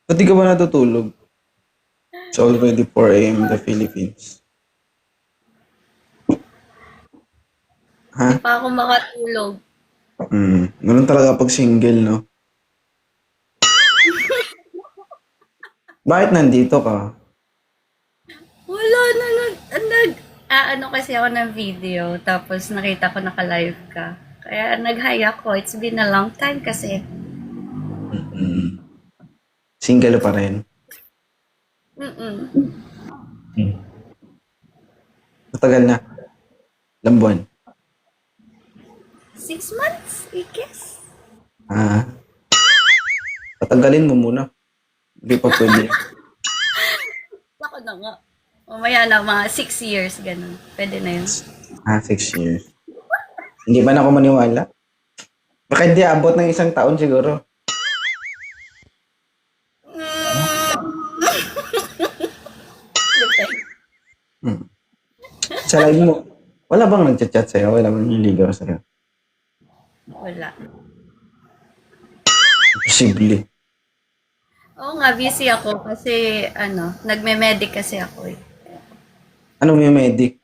Ba't di ka ba natutulog? It's already 4 a.m. in the Philippines. Hindi Ha? pa ako makatulog. Ganun talaga pag single, no? Bakit nandito ka? Wala na, ano kasi ako ng video, tapos nakita ko naka-live ka. Kaya nag-hi ako. It's been a long time kasi. Single pa rin. Mm-mm. Matagal na. Ilang buwan. 6 months, I guess. Ah, patagalin mo muna. Hindi pa pwede. Ako na nga. Mamaya na, mga 6 years, ganun. Pwede na yun. 6 years. Hindi ba na ako maniwala? Baka hindi abot ng 1 taon siguro. Depende. Hmm. Sa live mo, wala bang nagchat-chat sa'yo? Wala bang niligaw sa'yo? Wala. Posible. Oo nga, busy ako kasi, nagme-medic kasi ako eh. Anong may medic?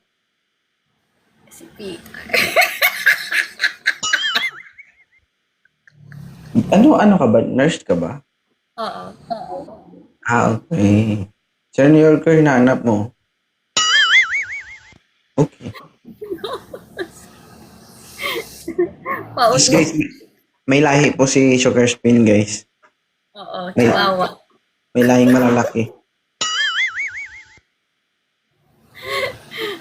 Si Peter. Ano ka ba? Nurse ka ba? Oo. Okay. Sa New Yorker, hinahanap mo. Okay. Yes, Paulo. guys, may lahi po si Sugar Spin, guys. Oo, May, chihuahua. may lahing malalaki.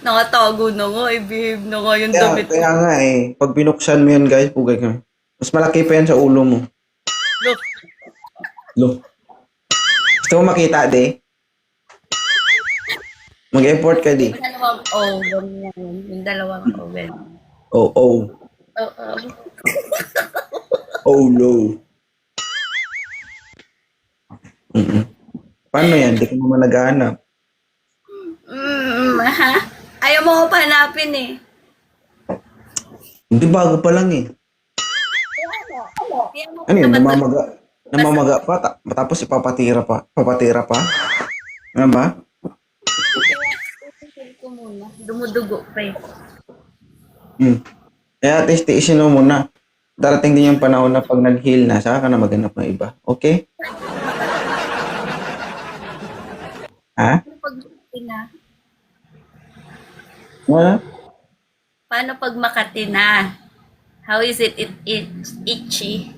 Nakatago na nga, i-behave na nga yung Kaya, damit ko. kaya nga pag binuksan mo yan, guys, pugay ka. Mas malaki pa yan sa ulo mo. Look, Lo. Gusto mo makita, de? Mag-effort ka, di. yung dalawang O, ganyan. Yung dalawang O, ganyan. Oh, oh. Oo. Oh, no. Mm-mm. Paano yan? Di ka naman naghahanap. Ha? Ayaw mo ko hanapin eh. Hindi, bago pa lang eh. Ayaw mo ko Ano yun? naman to. Namamaga. Namamaga pa. Tapos ipapatira pa. Papatira pa. Ano ba? Ko muna. Dumudugo pa eh. Kaya tiisin mo muna. Darating din yung panahon na pag nag-heal na, saka ka na maghanap ng iba. Okay? Ha? Paano pag Makati na? Wala? Paano pag Makati na? How is it itchy?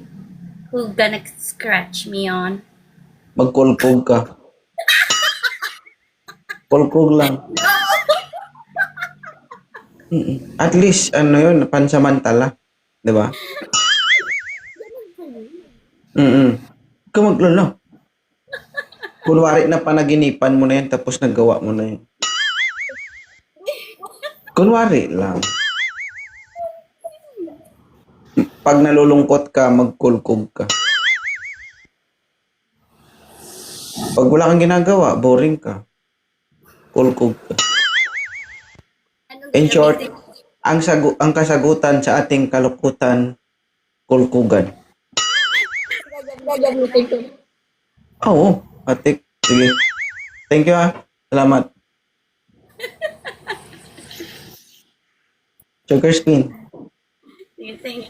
Who gonna scratch me on? Magkulkog ka. Kulkog lang. At least, ano yun, pansamantala. Di ba? Huwag ka maglala. Kunwari na panaginipan mo na yan, tapos nagawa mo na yun. Kunwari lang. Pag nalulungkot ka, magkulkog ka. Pag wala kang ginagawa, boring ka. Kulkog ka. Anong In short, gagamitin? ang kasagutan sa ating kalukutan, kulkugan. Gagamitin ko. Oo, atik. Sige. Thank you Salamat. Sugar Spin. Sige, thank